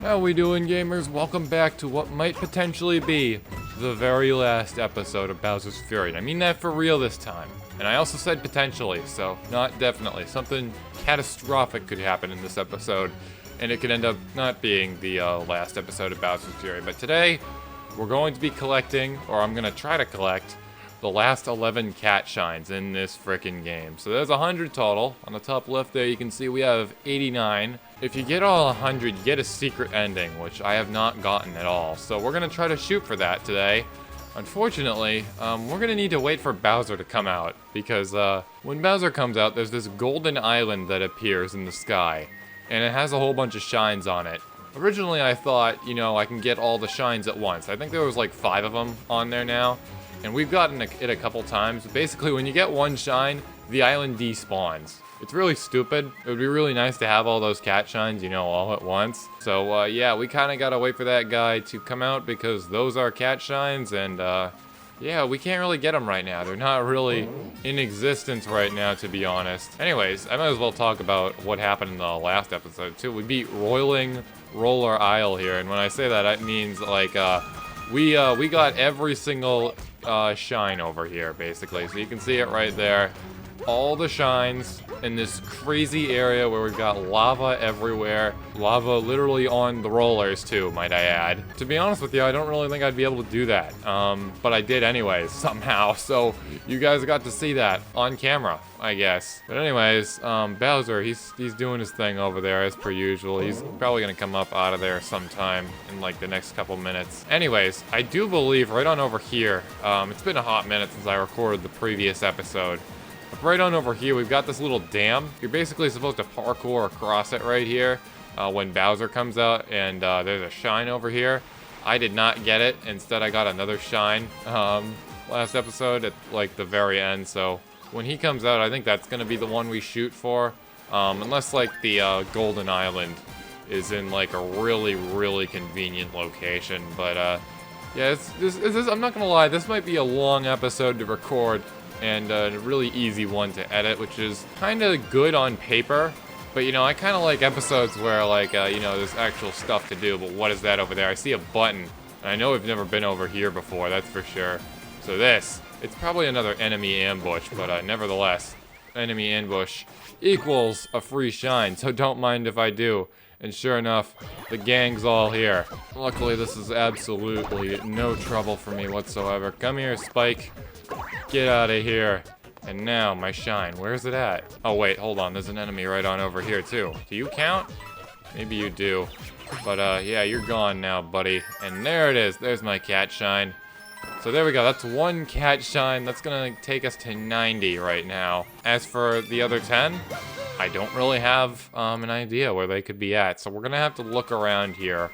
How we doing, gamers? Welcome back to what might potentially be the very last episode of Bowser's Fury. I mean that for real this time. And I also said potentially, so not definitely. Something catastrophic could happen in this episode, and it could end up not being the last episode of Bowser's Fury. But today, we're going to be collecting, or I'm going to try to collect, the last 11 cat shines in this frickin' game. So there's 100 total. On the top left there, you can see we have 89. If you get all 100, you get a secret ending, which I have not gotten at all. So we're gonna try to shoot for that today. Unfortunately, we're gonna need to wait for Bowser to come out, because when Bowser comes out, there's this golden island that appears in the sky, and it has a whole bunch of shines on it. Originally, I thought, I can get all the shines at once. I think there was like 5 of them on there now. And we've gotten it a couple times. Basically, when you get one shine, the island despawns. It's really stupid. It would be really nice to have all those cat shines, all at once. So, yeah, we kind of got to wait for that guy to come out because those are cat shines. And, yeah, we can't really get them right now. They're not really in existence right now, to be honest. Anyways, I might as well talk about what happened in the last episode, too. We beat Roiling Roller Isle here. And when I say that, it means, like, we got every single shine over here, basically. So you can see it right there. All the shines in this crazy area where we've got lava everywhere. Lava literally on the rollers too, might I add. To be honest with you, I don't really think I'd be able to do that. But I did anyways, somehow. So you guys got to see that on camera, I guess. But anyways, Bowser, he's doing his thing over there as per usual. He's probably gonna come up out of there sometime in like the next couple minutes. Anyways, I do believe right on over here, it's been a hot minute since I recorded the previous episode. But right on over here, we've got this little dam. You're basically supposed to parkour across it right here when Bowser comes out, and there's a shine over here. I did not get it. Instead, I got another shine last episode at like the very end. So when he comes out, I think that's going to be the one we shoot for. Unless like the Golden Island is in like a really, really convenient location. But yeah, I'm not going to lie, this might be a long episode to record. And a really easy one to edit, which is kind of good on paper. But, I kind of like episodes where, like, there's actual stuff to do. But what is that over there? I see a button. And I know we've never been over here before, that's for sure. So it's probably another enemy ambush, but nevertheless, enemy ambush equals a free shine. So don't mind if I do. And sure enough, the gang's all here. Luckily, this is absolutely no trouble for me whatsoever. Come here, Spike. Get out of here. And now, my shine. Where's it at? Oh, wait, hold on. There's an enemy right on over here, too. Do you count? Maybe you do. But, yeah, you're gone now, buddy. And there it is. There's my cat shine. So there we go. That's one cat shine. That's gonna take us to 90 right now. As for the other 10, I don't really have an idea where they could be at. So we're gonna have to look around here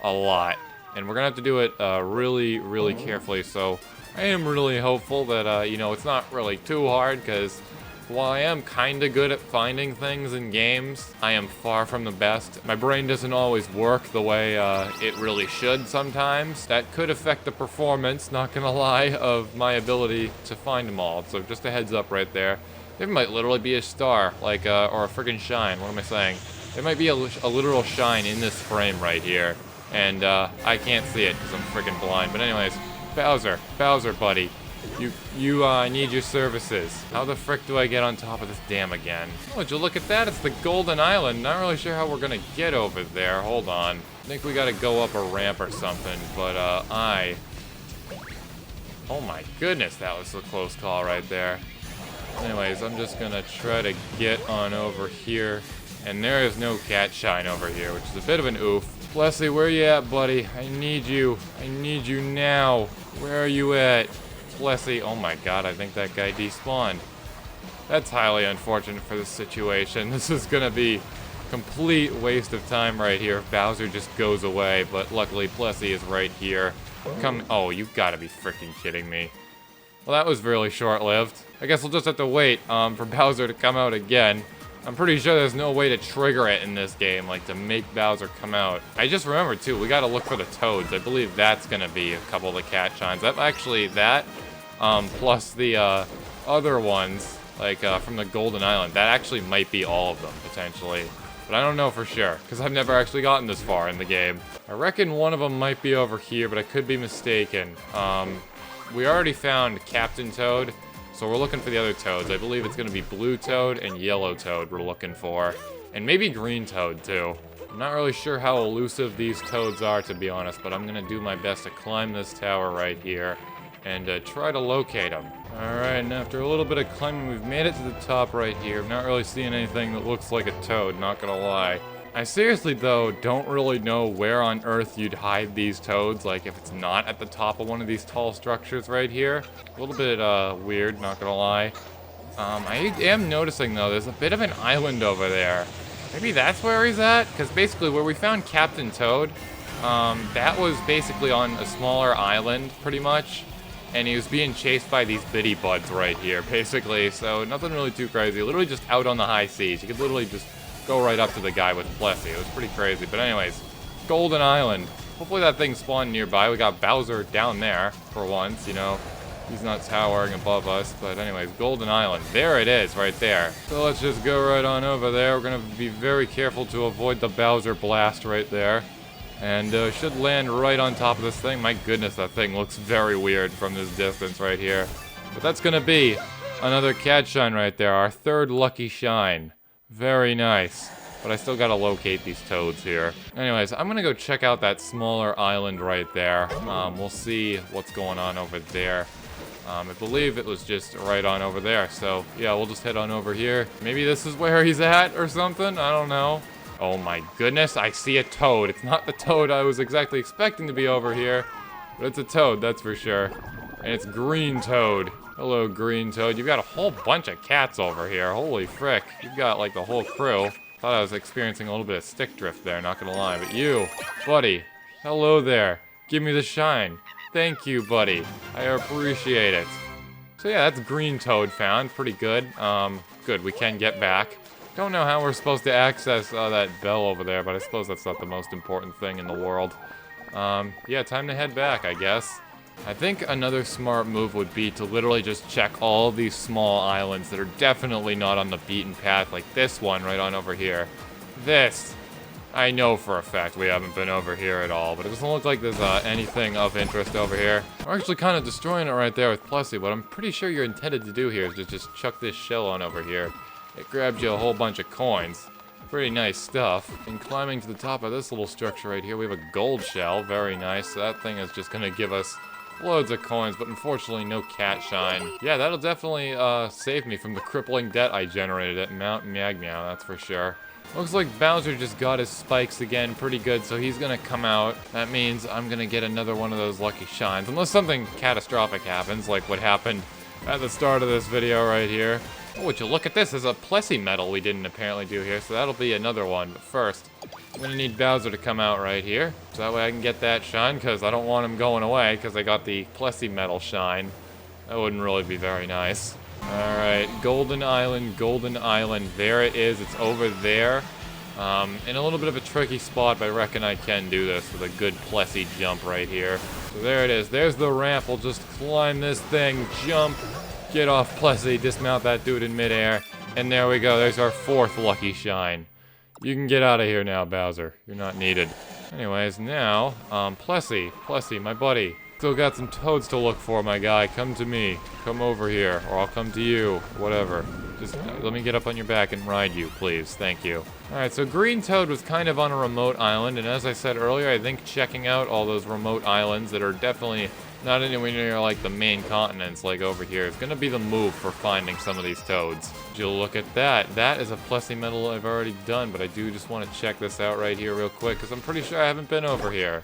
a lot. And we're gonna have to do it really, really carefully. So I am really hopeful that, it's not really too hard, because while I am kind of good at finding things in games, I am far from the best. My brain doesn't always work the way it really should sometimes. That could affect the performance, not gonna lie, of my ability to find them all. So just a heads up right there. There might literally be a star, like, or a friggin' shine, what am I saying? There might be a literal shine in this frame right here, and I can't see it because I'm friggin' blind. But anyways, Bowser, buddy, I need your services. How the frick do I get on top of this dam again? Oh, would you look at that? It's the Golden Island. Not really sure how we're gonna get over there. Hold on. I think we gotta go up a ramp or something, but oh my goodness, that was a close call right there. Anyways, I'm just gonna try to get on over here. And there is no cat shine over here, which is a bit of an oof. Leslie, where you at, buddy? I need you. I need you now. Where are you at? Leslie, oh my god, I think that guy despawned. That's highly unfortunate for this situation. This is gonna be complete waste of time right here if Bowser just goes away, but luckily Plessy is right here. Oh, you gotta be freaking kidding me. Well, that was really short-lived. I guess we'll just have to wait for Bowser to come out again. I'm pretty sure there's no way to trigger it in this game, like to make Bowser come out. I just remembered too, we gotta look for the toads. I believe that's gonna be a couple of the cat shines. Plus the other ones, like from the Golden Island. That actually might be all of them, potentially. but I don't know for sure, because I've never actually gotten this far in the game. I reckon one of them might be over here, but I could be mistaken. We already found Captain Toad, so we're looking for the other Toads. I believe it's going to be Blue Toad and Yellow Toad we're looking for, and maybe Green Toad too. I'm not really sure how elusive these Toads are, to be honest, but I'm going to do my best to climb this tower right here and try to locate them. Alright, and after a little bit of climbing, we've made it to the top right here. I'm not really seeing anything that looks like a toad, not gonna lie. I seriously, though, don't really know where on earth you'd hide these toads, like if it's not at the top of one of these tall structures right here. A little bit weird, not gonna lie. I am noticing, though, there's a bit of an island over there. Maybe that's where he's at? Because basically where we found Captain Toad, that was basically on a smaller island, pretty much. And he was being chased by these bitty buds right here, basically. So nothing really too crazy. Literally just out on the high seas. You could literally just go right up to the guy with Plessy. It was pretty crazy. But anyways, Golden Island. Hopefully that thing spawned nearby. We got Bowser down there for once, you know. He's not towering above us. But anyways, Golden Island. There it is, right there. So let's just go right on over there. We're going to be very careful to avoid the Bowser blast right there. And should land right on top of this thing. My goodness, that thing looks very weird from this distance right here. But that's going to be another cat shine right there. Our third lucky shine. Very nice. But I still got to locate these toads here. Anyways, I'm going to go check out that smaller island right there. We'll see what's going on over there. I believe it was just right on over there. So, yeah, we'll just head on over here. Maybe this is where he's at or something. I don't know. Oh my goodness, I see a toad. It's not the toad I was exactly expecting to be over here, but it's a toad, that's for sure. And it's Green Toad. Hello, Green Toad. You've got a whole bunch of cats over here. Holy frick. You've got like the whole crew. Thought I was experiencing a little bit of stick drift there, not gonna lie. But you, buddy, hello there. Give me the shine. Thank you, buddy. I appreciate it. So yeah, that's Green Toad found. Pretty good. Good, we can get back. Don't know how we're supposed to access that bell over there, but I suppose that's not the most important thing in the world. Yeah, time to head back, I guess. I think another smart move would be to literally just check all these small islands that are definitely not on the beaten path, like this one right on over here. This, I know for a fact we haven't been over here at all, but it doesn't look like there's anything of interest over here. We're actually kind of destroying it right there with Plessy. What I'm pretty sure you're intended to do here is to just chuck this shell on over here. It grabs you a whole bunch of coins. Pretty nice stuff. And climbing to the top of this little structure right here, we have a gold shell. Very nice. So that thing is just going to give us loads of coins, but unfortunately no cat shine. Yeah, that'll definitely save me from the crippling debt I generated at Mount Magmeow, that's for sure. Looks like Bowser just got his spikes again pretty good, so he's going to come out. That means I'm going to get another one of those lucky shines. Unless something catastrophic happens, like what happened at the start of this video right here. Oh, would you look at this? There's a Plessy medal we didn't apparently do here, so that'll be another one. But first, I'm going to need Bowser to come out right here, so that way I can get that shine, because I don't want him going away, because I got the Plessy medal shine. That wouldn't really be very nice. Alright, Golden Island, there it is, it's over there. In a little bit of a tricky spot, but I reckon I can do this with a good Plessy jump right here. So there it is, there's the ramp, we'll just climb this thing, jump. Get off Plessy, dismount that dude in midair, and there we go, there's our fourth lucky shine. You can get out of here now, Bowser. You're not needed. Anyways, now, Plessy, my buddy. Still got some toads to look for, my guy. Come to me. Come over here, or I'll come to you. Whatever. Just let me get up on your back and ride you, please. Thank you. Alright, so Green Toad was kind of on a remote island, and as I said earlier, I think checking out all those remote islands that are definitely not anywhere near like the main continents like over here is going to be the move for finding some of these toads. You'll look at that. That is a Plessy medal I've already done, but I do just want to check this out right here real quick because I'm pretty sure I haven't been over here.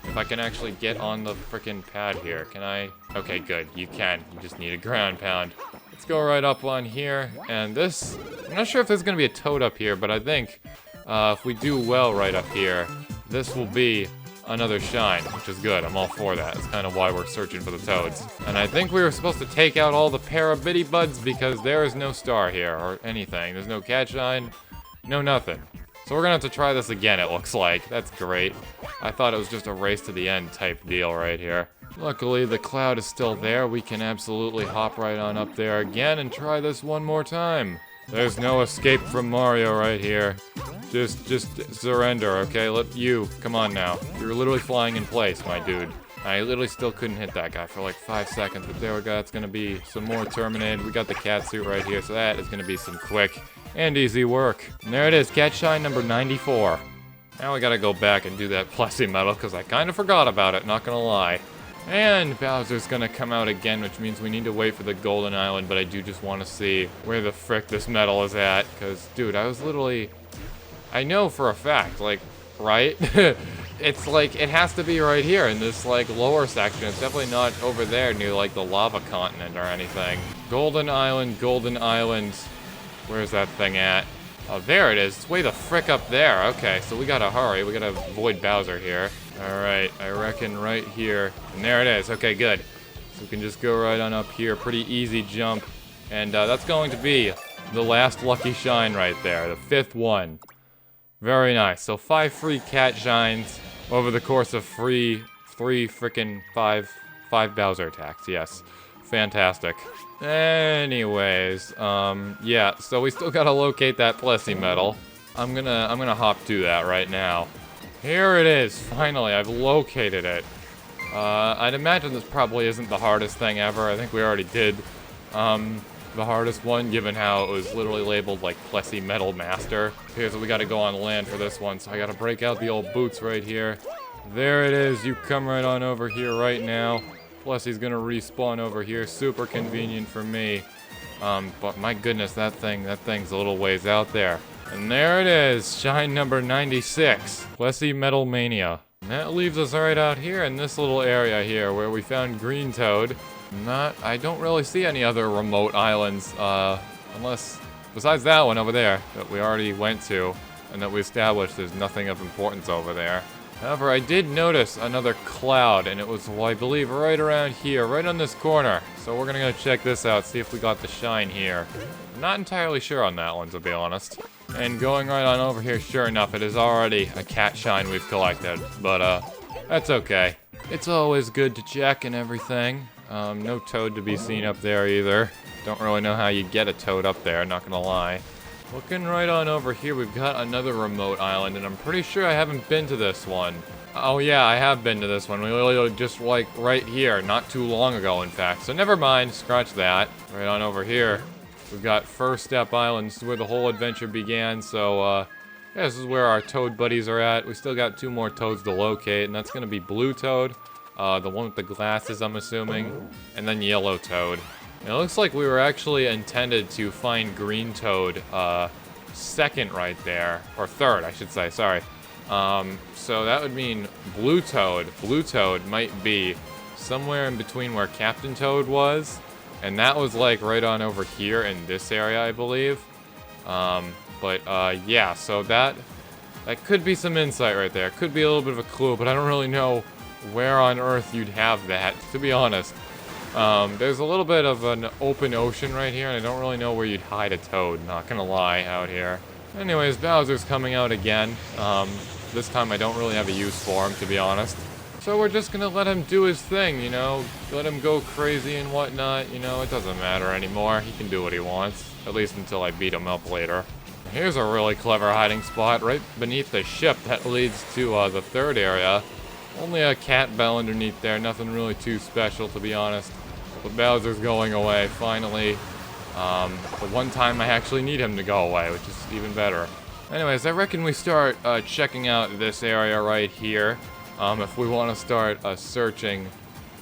If I can actually get on the frickin' pad here. Can I? Okay, good. You can. You just need a ground pound. Let's go right up on here. And this, I'm not sure if there's going to be a toad up here, but I think if we do well right up here, this will be another shine, which is good. I'm all for that. That's kind of why we're searching for the toads. And I think we were supposed to take out all the Parabitty buds because there is no star here or anything. There's no cat shine, no nothing. So we're gonna have to try this again, it looks like. That's great. I thought it was just a race to the end type deal right here. Luckily, the cloud is still there. We can absolutely hop right on up there again and try this one more time. There's no escape from Mario right here. Just surrender, okay? Come on now. You're literally flying in place, my dude. I literally still couldn't hit that guy for like 5 seconds, but there we go. That's gonna be some more Terminated. We got the cat suit right here, so that is gonna be some quick and easy work. And there it is, cat shine number 94. Now we gotta go back and do that Plessy medal, because I kind of forgot about it, not gonna lie. And Bowser's gonna come out again, which means we need to wait for the Golden Island, but I do just want to see where the frick this medal is at, because, dude, I know for a fact, like, right? It's like, it has to be right here in this, like, lower section. It's definitely not over there near, like, the lava continent or anything. Golden Island. Where's that thing at? Oh, there it is. It's way the frick up there. Okay, so we gotta hurry. We gotta avoid Bowser here. Alright, I reckon right here. And there it is. Okay, good. So we can just go right on up here. Pretty easy jump. And that's going to be the last lucky shine right there. The 5th one. Very nice. So 5 free cat shines over the course of five Bowser attacks. Yes. Fantastic. Anyways, yeah, so we still gotta locate that Plessy medal. I'm gonna hop to that right now. Here it is, finally, I've located it. I'd imagine this probably isn't the hardest thing ever. I think we already did, the hardest one, given how it was literally labeled like Plessy Metal Master. Here's what we gotta go on land for this one, so I gotta break out the old boots right here. There it is, you come right on over here right now. Plessy's gonna respawn over here, super convenient for me. But my goodness, that thing's a little ways out there. And there it is, shine number 96, Plessy Metal Mania. And that leaves us right out here in this little area here where we found Green Toad. I don't really see any other remote islands, unless, besides that one over there that we already went to and that we established there's nothing of importance over there. However, I did notice another cloud, and it was, well, I believe, right around here, right on this corner. So we're gonna go check this out, see if we got the shine here. I'm not entirely sure on that one, to be honest. And going right on over here, sure enough, it is already a cat shine we've collected. But, that's okay. It's always good to check and everything. No toad to be seen up there either. Don't really know how you get a toad up there, not gonna lie. Looking right on over here, we've got another remote island, and I'm pretty sure I haven't been to this one. Oh yeah, I have been to this one. We literally just, like, right here, not too long ago, in fact. So never mind, scratch that. Right on over here, we've got First Step Island. This is where the whole adventure began, so, yeah, this is where our toad buddies are at. We still got 2 more toads to locate, and that's gonna be Blue Toad, the one with the glasses, I'm assuming, and then Yellow Toad. It looks like we were actually intended to find Green Toad, second right there, or third, I should say, sorry. So that would mean Blue Toad might be somewhere in between where Captain Toad was, and that was like right on over here in this area, I believe. Yeah, so that could be some insight right there. Could be a little bit of a clue, but I don't really know where on earth you'd have that, to be honest. There's a little bit of an open ocean right here, and I don't really know where you'd hide a toad, not gonna lie, out here. Anyways, Bowser's coming out again. This time I don't really have a use for him, to be honest. So we're just gonna let him do his thing, you know? Let him go crazy and whatnot, you know? It doesn't matter anymore. He can do what he wants, at least until I beat him up later. Here's a really clever hiding spot right beneath the ship that leads to the 3rd area. Only a cat bell underneath there, nothing really too special, to be honest. But Bowser's going away, finally. The one time I actually need him to go away, which is even better. Anyways, I reckon we start checking out this area right here. If we want to start searching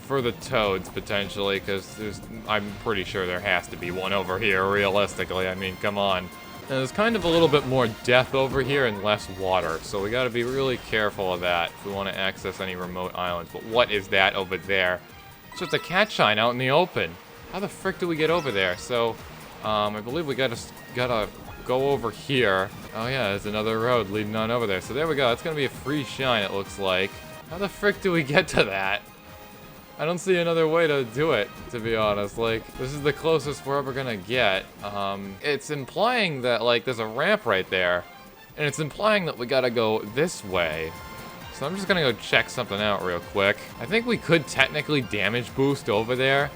for the toads, potentially, because I'm pretty sure there has to be one over here, realistically. I mean, come on. And there's kind of a little bit more depth over here and less water, so we gotta be really careful of that if we want to access any remote islands. But what is that over there? It's just a cat shine out in the open. How the frick do we get over there? So, I believe we gotta go over here. Oh yeah, there's another road leading on over there. So there we go, it's gonna be a free shine, it looks like. How the frick do we get to that? I don't see another way to do it, to be honest. Like, this is the closest we're ever gonna get. It's implying that, like, there's a ramp right there. And it's implying that we gotta go this way. So I'm just gonna go check something out real quick. I think we could technically damage boost over there.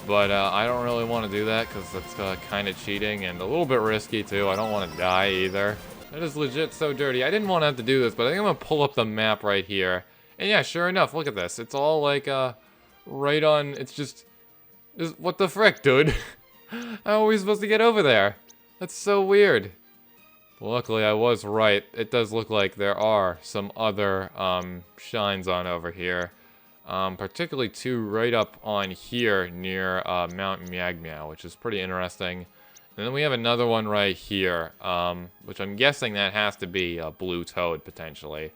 But, I don't really want to do that, because that's kind of cheating and a little bit risky, too. I don't want to die, either. That is legit so dirty. I didn't want to have to do this, but I think I'm gonna pull up the map right here. And yeah, sure enough, look at this. It's all like, right on, it's just what the frick, dude? How are we supposed to get over there? That's so weird. Luckily, I was right. It does look like there are some other shines on over here. Particularly two right up on here near Mount Miagmeow, which is pretty interesting. And then we have another one right here, which I'm guessing that has to be a blue toad, potentially.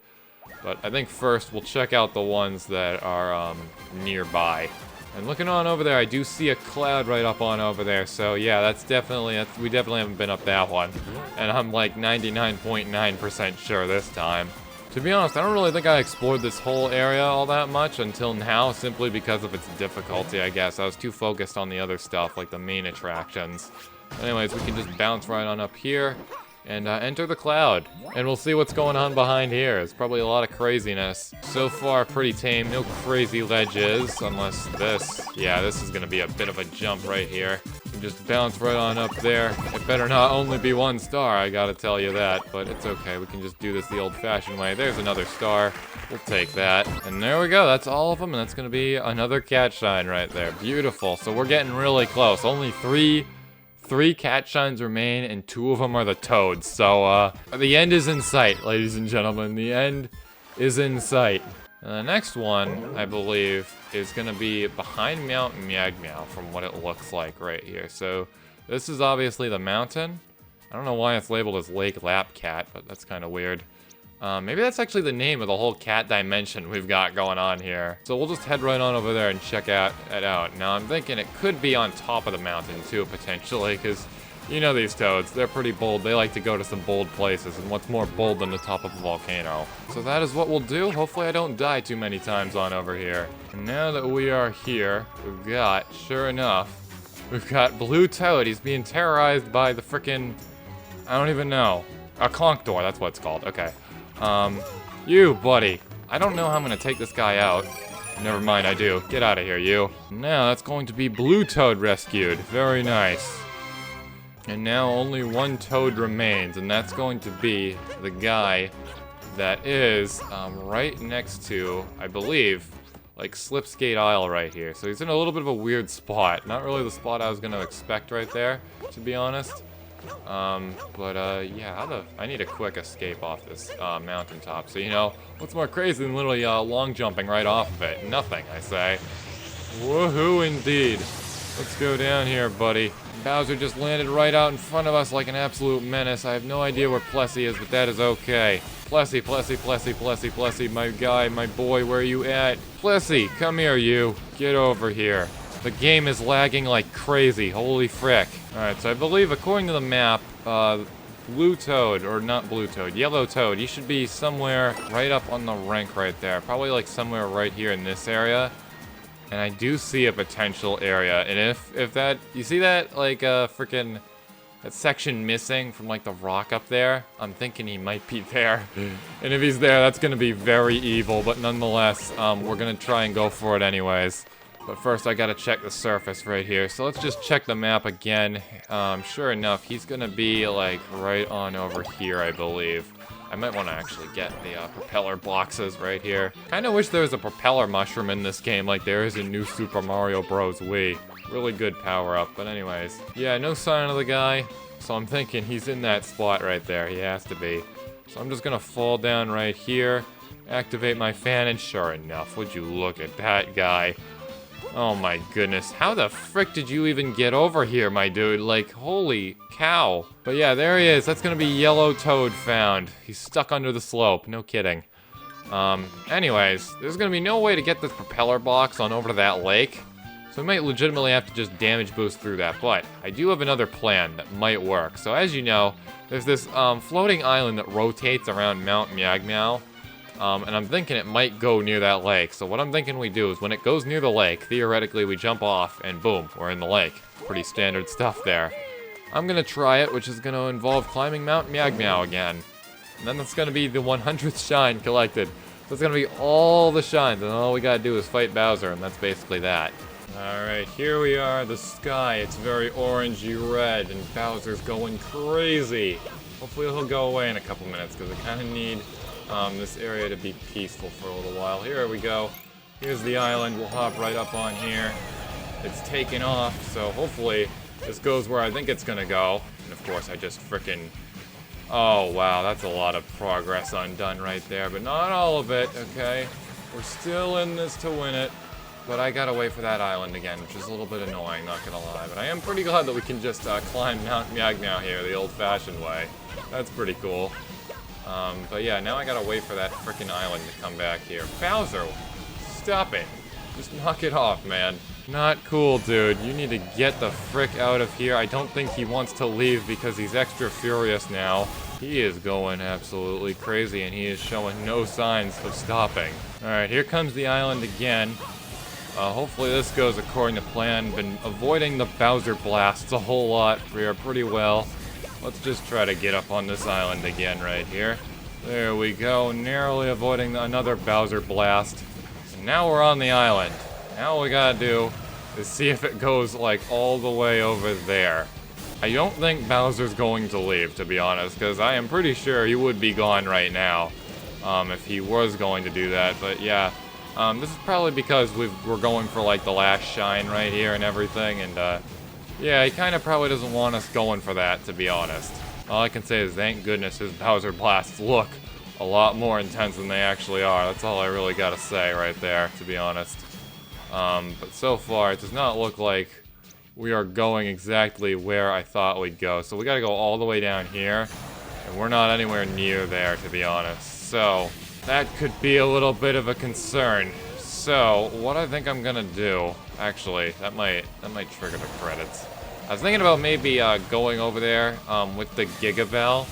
But I think first we'll check out the ones that are nearby. And looking on over there, I do see a cloud right up on over there. So yeah, we definitely haven't been up that one. And I'm like 99.9% sure this time. To be honest, I don't really think I explored this whole area all that much until now, simply because of its difficulty, I guess. I was too focused on the other stuff, like the main attractions. Anyways, we can just bounce right on up here and enter the cloud. And we'll see what's going on behind here. It's probably a lot of craziness. So far, pretty tame. No crazy ledges, unless this. Yeah, this is going to be a bit of a jump right here. You can just bounce right on up there. It better not only be one star, I gotta tell you that. But it's okay. We can just do this the old-fashioned way. There's another star. We'll take that. And there we go. That's all of them. And that's going to be another cat shine right there. Beautiful. So we're getting really close. Only three cat shines remain, and 2 of them are the toads. So, the end is in sight, ladies and gentlemen. The end is in sight. And the next one, I believe, is going to be behind Mount Miagmeow, from what it looks like right here. So, this is obviously the mountain. I don't know why it's labeled as Lake Lapcat, but that's kind of weird. Maybe that's actually the name of the whole cat dimension we've got going on here. So we'll just head right on over there and check it out. Now I'm thinking it could be on top of the mountain too, potentially, because you know these toads, they're pretty bold. They like to go to some bold places, and what's more bold than the top of a volcano? So that is what we'll do. Hopefully I don't die too many times on over here. And now that we are here, we've got, sure enough, we've got Blue Toad. He's being terrorized by the frickin', I don't even know. A Conkdor, that's what it's called. Okay. You, buddy. I don't know how I'm gonna take this guy out. Never mind, I do. Get out of here, you. Now, that's going to be Blue Toad rescued. Very nice. And now only one toad remains, and that's going to be the guy that is, right next to, I believe, like Slipskate Isle right here. So he's in a little bit of a weird spot. Not really the spot I was gonna expect right there, to be honest. Yeah, I need a quick escape off this mountaintop. So, you know, what's more crazy than literally long jumping right off of it? Nothing, I say. Woohoo indeed. Let's go down here, buddy. Bowser just landed right out in front of us like an absolute menace. I have no idea where Plessy is, but that is okay. Plessy, Plessy, Plessy, Plessy, Plessy, my guy, my boy, where are you at? Plessy, come here, you. Get over here. The game is lagging like crazy. Holy frick. Alright, so I believe according to the map, Blue Toad, or not Blue Toad, Yellow Toad, he should be somewhere right up on the rank right there. Probably like somewhere right here in this area. And I do see a potential area. And if that, you see that like freaking, that section missing from like the rock up there? I'm thinking he might be there. And if he's there, that's gonna be very evil. But nonetheless, we're gonna try and go for it anyways. But first, I gotta check the surface right here. So let's just check the map again. Sure enough, he's gonna be like right on over here, I believe. I might want to actually get the propeller boxes right here. Kinda wish there was a propeller mushroom in this game like there is in New Super Mario Bros. Wii. Really good power-up, but anyways. Yeah, no sign of the guy. So I'm thinking he's in that spot right there. He has to be. So I'm just gonna fall down right here, activate my fan, and sure enough, would you look at that guy. Oh my goodness, how the frick did you even get over here, my dude? Like, holy cow. But yeah, there he is. That's gonna be Yellow Toad found. He's stuck under the slope, no kidding. Anyways, there's gonna be no way to get this propeller box on over to that lake. So we might legitimately have to just damage boost through that, but I do have another plan that might work. So as you know, there's this floating island that rotates around Mount Miagmeow. And I'm thinking it might go near that lake. So what I'm thinking we do is when it goes near the lake, theoretically we jump off and boom, we're in the lake. Pretty standard stuff there. I'm gonna try it, which is gonna involve climbing Mount Miagmeow again. And then that's gonna be the 100th shine collected. So it's gonna be all the shines, and all we gotta do is fight Bowser, and that's basically that. Alright, here we are, the sky. It's very orangey red, and Bowser's going crazy. Hopefully he'll go away in a couple minutes, because I kind of need this area to be peaceful for a little while. Here we go. Here's the island. We'll hop right up on here. It's taken off, so hopefully this goes where I think it's gonna go. And of course, I just frickin'... Oh, wow, that's a lot of progress undone right there, but not all of it, okay? We're still in this to win it, but I gotta wait for that island again, which is a little bit annoying, not gonna lie. But I am pretty glad that we can just climb Mount Myagnow here the old-fashioned way. That's pretty cool. But yeah, now I gotta wait for that frickin' island to come back here. Bowser, stop it. Just knock it off, man. Not cool, dude. You need to get the frick out of here. I don't think he wants to leave because he's extra furious now. He is going absolutely crazy, and he is showing no signs of stopping. Alright, here comes the island again. Hopefully this goes according to plan. Been avoiding the Bowser blasts a whole lot here pretty well. Let's just try to get up on this island again right here. There we go, narrowly avoiding another Bowser blast. And now we're on the island. Now all we gotta do is see if it goes, like, all the way over there. I don't think Bowser's going to leave, to be honest, because I am pretty sure he would be gone right now if he was going to do that. But yeah, this is probably because we're going for, like, the last shine right here and everything, and yeah, he kind of probably doesn't want us going for that, to be honest. All I can say is thank goodness his Bowser blasts look a lot more intense than they actually are. That's all I really gotta say right there, to be honest. But so far, it does not look like we are going exactly where I thought we'd go. So we gotta go all the way down here, and we're not anywhere near there, to be honest. So that could be a little bit of a concern. So what I think I'm gonna do, actually, that might trigger the credits. I was thinking about maybe going over there with the Giga Bell,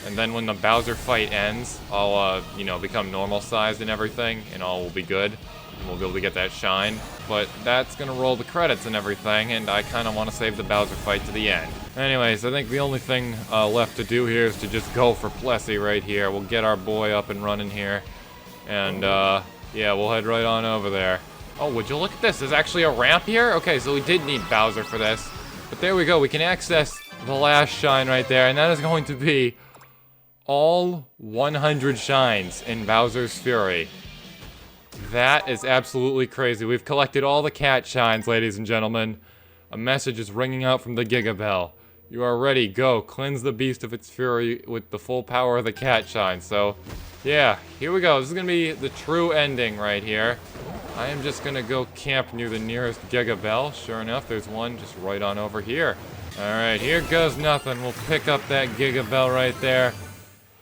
and then when the Bowser fight ends, I'll you know, become normal sized and everything, and all will be good. And we'll be able to get that shine, but that's gonna roll the credits and everything, and I kind of want to save the Bowser fight to the end. Anyways, I think the only thing left to do here is to just go for Plessy right here. We'll get our boy up and running here, and yeah, we'll head right on over there. Oh, would you look at this? There's actually a ramp here? Okay, so we did need Bowser for this, but there we go. We can access the last shine right there, and that is going to be all 100 shines in Bowser's Fury. That is absolutely crazy. We've collected all the cat shines, ladies and gentlemen. A message is ringing out from the Giga Bell. You are ready. Go. Cleanse the beast of its fury with the full power of the cat shine. So, yeah, here we go. This is going to be the true ending right here. I am just going to go camp near the nearest Giga Bell. Sure enough, there's one just right on over here. Alright, here goes nothing. We'll pick up that Giga Bell right there.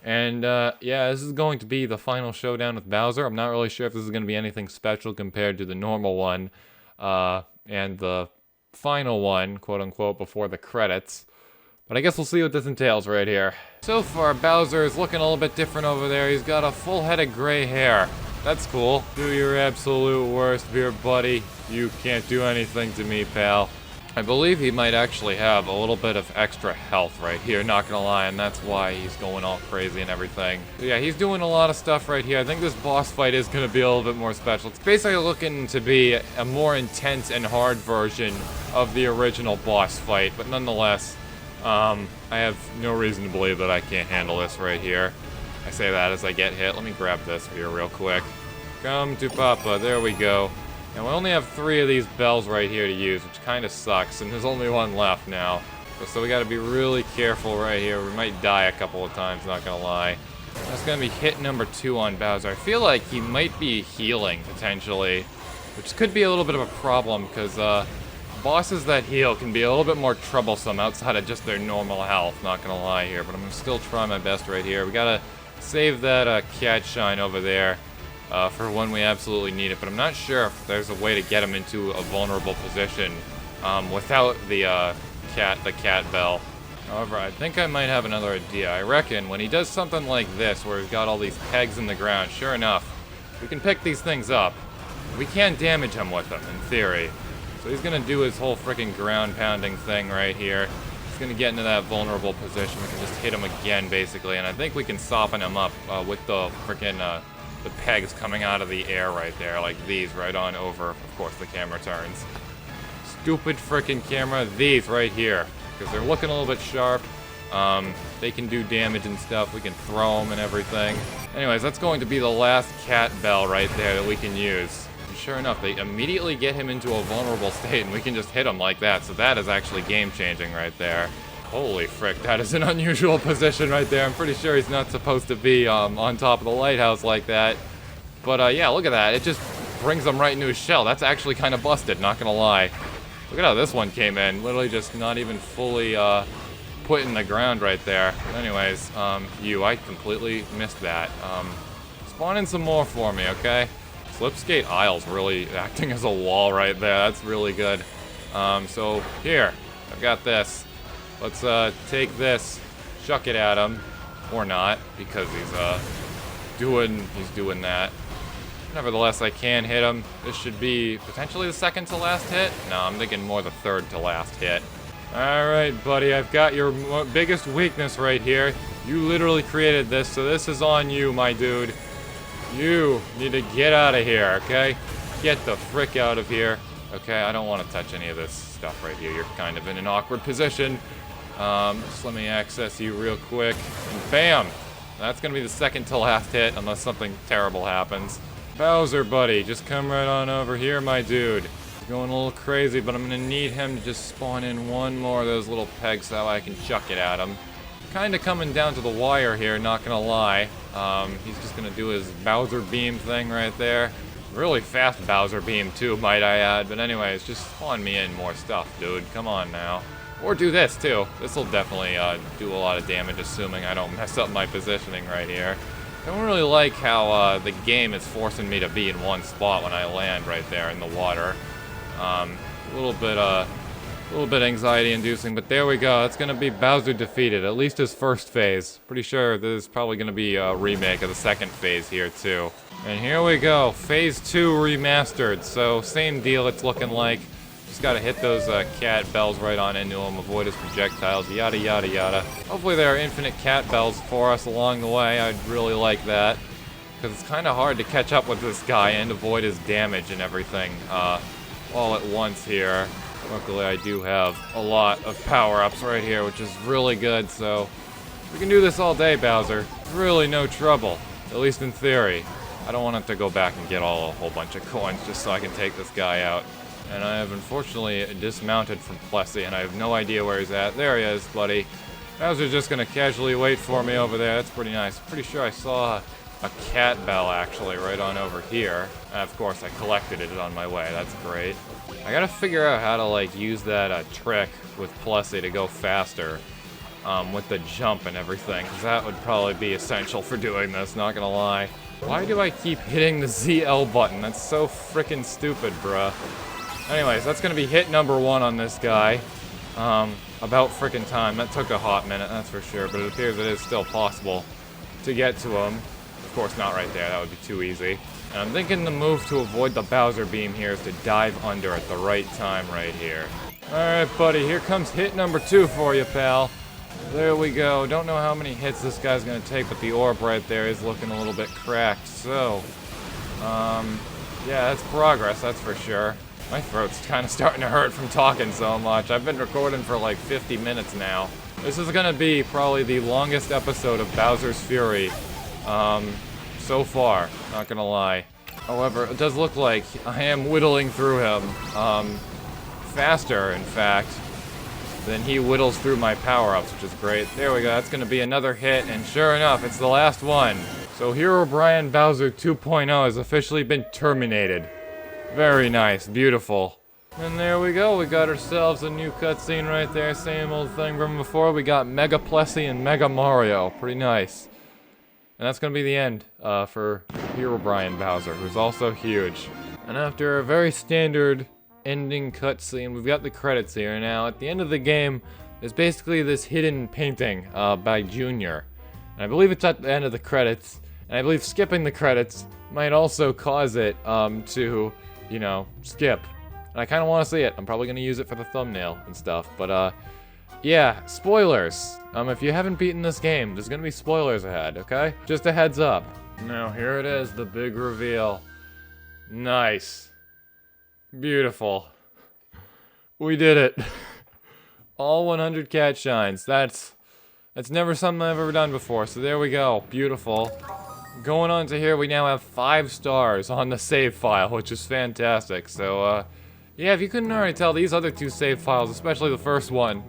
And, yeah, this is going to be the final showdown with Bowser. I'm not really sure if this is going to be anything special compared to the normal one, and the final one, quote-unquote, before the credits. But I guess we'll see what this entails right here. So far, Bowser is looking a little bit different over there. He's got a full head of gray hair. That's cool. Do your absolute worst here, buddy. You can't do anything to me, pal. I believe he might actually have a little bit of extra health right here, not gonna lie, and that's why he's going all crazy and everything. But yeah, he's doing a lot of stuff right here. I think this boss fight is gonna be a little bit more special. It's basically looking to be a more intense and hard version of the original boss fight, but nonetheless, I have no reason to believe that I can't handle this right here. I say that as I get hit. Let me grab this here real quick. Come to Papa, there we go. And we only have 3 of these bells right here to use, which kind of sucks, and there's only one left now. So we gotta be really careful right here. We might die a couple of times, not gonna lie. That's gonna be hit number 2 on Bowser. I feel like he might be healing, potentially, which could be a little bit of a problem, because bosses that heal can be a little bit more troublesome outside of just their normal health, not gonna lie here. But I'm gonna still try my best right here. We gotta save that cat shine over there. For when we absolutely need it, but I'm not sure if there's a way to get him into a vulnerable position without the cat bell. However, I think I might have another idea. I reckon when he does something like this, where he's got all these pegs in the ground, sure enough, we can pick these things up. We can't damage him with them, in theory. So he's gonna do his whole freaking ground pounding thing right here. He's gonna get into that vulnerable position. We can just hit him again, basically, and I think we can soften him up with the freaking the pegs coming out of the air right there, like these, right on over. Of course, the camera turns. Stupid frickin' camera. These right here, because they're looking a little bit sharp. They can do damage and stuff. We can throw them and everything. Anyways, that's going to be the last cat bell right there that we can use. And sure enough, they immediately get him into a vulnerable state, and we can just hit him like that. So that is actually game-changing right there. Holy frick, that is an unusual position right there. I'm pretty sure he's not supposed to be on top of the lighthouse like that. But yeah, look at that. It just brings him right into his shell. That's actually kind of busted, not gonna lie. Look at how this one came in. Literally just not even fully put in the ground right there. But anyways, I completely missed that. Spawn in some more for me, okay? Slipskate Isle's really acting as a wall right there. That's really good. So here, I've got this. Let's take this, chuck it at him, or not, because he's doing that. Nevertheless, I can hit him. This should be potentially the second to last hit. No, I'm thinking more the third to last hit. All right, buddy, I've got your biggest weakness right here. You literally created this, so this is on you, my dude. You need to get out of here, okay? Get the frick out of here. Okay, I don't want to touch any of this stuff right here. You're kind of in an awkward position. Just let me access you real quick. And bam! That's gonna be the second to last hit, unless something terrible happens. Bowser, buddy, just come right on over here, my dude. He's going a little crazy, but I'm gonna need him to just spawn in one more of those little pegs so I can chuck it at him. Kinda coming down to the wire here, not gonna lie. He's just gonna do his Bowser beam thing right there. Really fast Bowser beam too, might I add. But anyways, just spawn me in more stuff, dude. Come on now. Or do this too. This will definitely do a lot of damage, assuming I don't mess up my positioning right here. I don't really like how the game is forcing me to be in one spot when I land right there in the water. A little bit anxiety-inducing, but there we go. That's gonna be Bowser defeated, at least his first phase. Pretty sure this is probably gonna be a remake of the second phase here too. And here we go, phase 2 remastered. So same deal, it's looking like. Just gotta hit those cat bells right on into him, avoid his projectiles, yada yada yada. Hopefully there are infinite cat bells for us along the way. I'd really like that, because it's kind of hard to catch up with this guy and avoid his damage and everything all at once here. Luckily I do have a lot of power-ups right here, which is really good, so we can do this all day, Bowser. Really no trouble, at least in theory. I don't want to go back and get a whole bunch of coins just so I can take this guy out. And I have unfortunately dismounted from Plessy, and I have no idea where he's at. There he is, buddy. Bowser's just gonna casually wait for me over there. That's pretty nice. Pretty sure I saw a cat bell actually right on over here. And of course I collected it on my way. That's great. I gotta figure out how to like use that trick with Plessy to go faster with the jump and everything, because that would probably be essential for doing this, not gonna lie. Why do I keep hitting the ZL button? That's so freaking stupid, bruh. Anyways, that's gonna be hit number 1 on this guy. About freaking time. That took a hot minute, that's for sure, but it appears it is still possible to get to him. Of course, not right there, that would be too easy. And I'm thinking the move to avoid the Bowser beam here is to dive under at the right time right here. Alright, buddy, here comes hit number 2 for you, pal. There we go. Don't know how many hits this guy's gonna take, but the orb right there is looking a little bit cracked, so... yeah, that's progress, that's for sure. My throat's kind of starting to hurt from talking so much. I've been recording for like 50 minutes now. This is gonna be probably the longest episode of Bowser's Fury so far, not gonna lie. However, it does look like I am whittling through him faster, in fact, than he whittles through my power-ups, which is great. There we go, that's gonna be another hit, and sure enough, it's the last one. So Herobrine Bowser 2.0 has officially been terminated. Very nice, beautiful. And there we go, we got ourselves a new cutscene right there, same old thing from before. We got Mega Plessy and Mega Mario, pretty nice. And that's gonna be the end for Herobrine Bowser, who's also huge. And after a very standard ending cutscene, we've got the credits here. Now, at the end of the game, there's basically this hidden painting by Junior. And I believe it's at the end of the credits, and I believe skipping the credits might also cause it to, you know, skip. And I kind of want to see it. I'm probably going to use it for the thumbnail and stuff, but yeah, spoilers. If you haven't beaten this game, there's going to be spoilers ahead, okay? Just a heads up. Now, here it is, the big reveal. Nice. Beautiful. We did it. All 100 cat shines. That's That's never something I've ever done before, so there we go. Beautiful. Going on to here, we now have 5 stars on the save file, which is fantastic. So, yeah, if you couldn't already tell, these other 2 save files, especially the first one,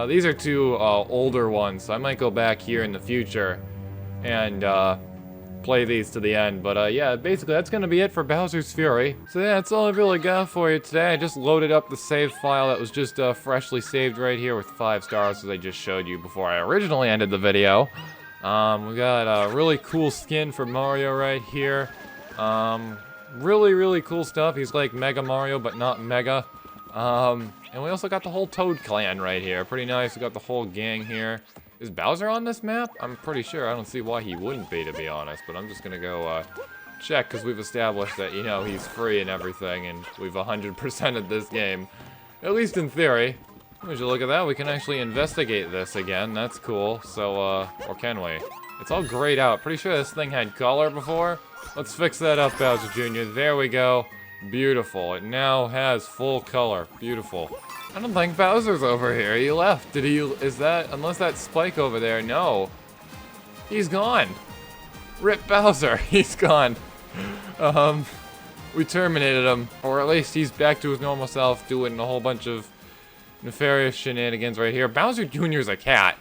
these are 2 older ones, so I might go back here in the future and play these to the end. But yeah, basically that's gonna be it for Bowser's Fury. So yeah, that's all I've really got for you today. I just loaded up the save file that was just freshly saved right here with 5 stars, as I just showed you before I originally ended the video. We got a really cool skin for Mario right here. Really cool stuff. He's like Mega Mario, but not Mega. And we also got the whole Toad clan right here. Pretty nice. We got the whole gang here. Is Bowser on this map? I'm pretty sure. I don't see why he wouldn't be, to be honest. But I'm just gonna go check, because we've established that, you know, he's free and everything, and we've 100%ed this game. At least in theory. Would you look at that? We can actually investigate this again. That's cool. So, or can we? It's all grayed out. Pretty sure this thing had color before. Let's fix that up, Bowser Jr. There we go. Beautiful. It now has full color. Beautiful. I don't think Bowser's over here. He left. Did he? Is that? Unless that's Spike over there. No. He's gone. Rip Bowser. He's gone. We terminated him. Or at least he's back to his normal self, doing a whole bunch of nefarious shenanigans right here. Bowser Jr.'s a cat.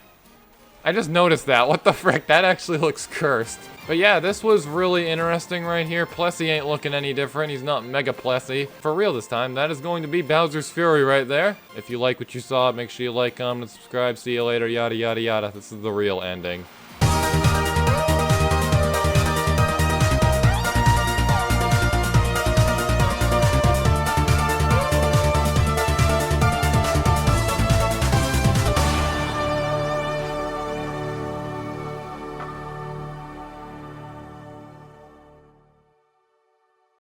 I just noticed that. What the frick? That actually looks cursed. But yeah, this was really interesting right here. Plessy ain't looking any different. He's not Mega Plessy. For real this time. That is going to be Bowser's Fury right there. If you like what you saw, make sure you like, comment, and subscribe. See you later, yada, yada, yada. This is the real ending.